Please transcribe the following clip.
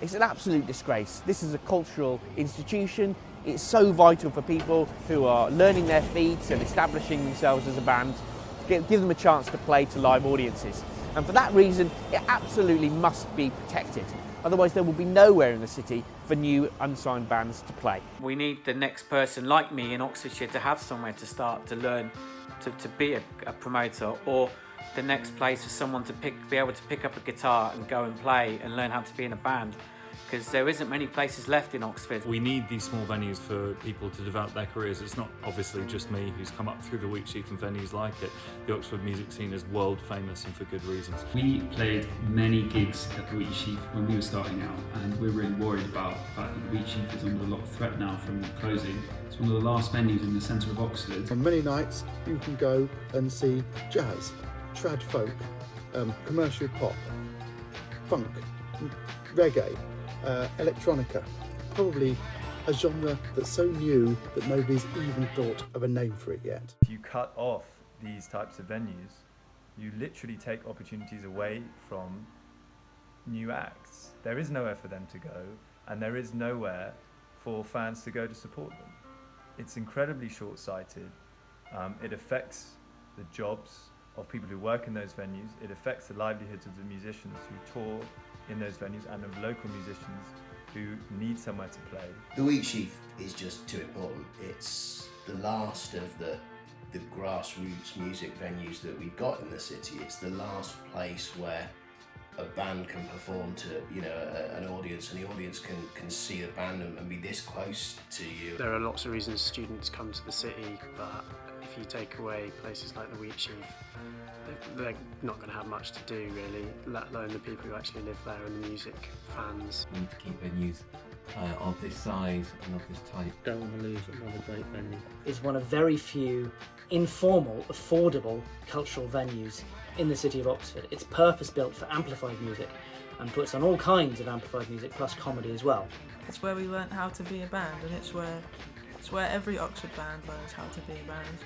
It's an absolute disgrace. This is a cultural institution. It's so vital for people who are learning their feet and establishing themselves as a band, to give them a chance to play to live audiences. And for that reason, it absolutely must be protected. Otherwise, there will be nowhere in the city for new unsigned bands to play. We need the next person like me in Oxfordshire to have somewhere to start to learn to be a promoter, or the next place for someone to be able to pick up a guitar and go and play and learn how to be in a band, because there isn't many places left in Oxford. We need these small venues for people to develop their careers. It's not obviously just me who's come up through the Wheat Sheaf and venues like it. The Oxford music scene is world famous, and for good reasons. We played many gigs at the Wheat Sheaf when we were starting out, and we're really worried about the fact that the Wheat Sheaf is under a lot of threat now from closing. It's one of the last venues in the centre of Oxford. On many nights you can go and see jazz, trad folk, commercial pop, funk, reggae, electronica, probably a genre that's so new that nobody's even thought of a name for it yet. If you cut off these types of venues, you literally take opportunities away from new acts. There is nowhere for them to go, and there is nowhere for fans to go to support them. It's incredibly short-sighted. It affects the jobs of people who work in those venues. It affects the livelihoods of the musicians who tour in those venues and of local musicians who need somewhere to play. The Wheat Sheaf is just too important. It's the last of the grassroots music venues that we've got in the city. It's the last place where a band can perform to, an audience, and the audience can see the band and be this close to you. There are lots of reasons students come to the city, but if you take away places like the Wheat Sheaf, they're not going to have much to do really, let alone the people who actually live there and the music fans. We need to keep venues of this size and of this type. Don't want to lose another great venue. It's one of very few informal, affordable cultural venues in the city of Oxford. It's purpose-built for amplified music and puts on all kinds of amplified music plus comedy as well. It's where we learnt how to be a band, and it's where every Oxford band learns how to be a band.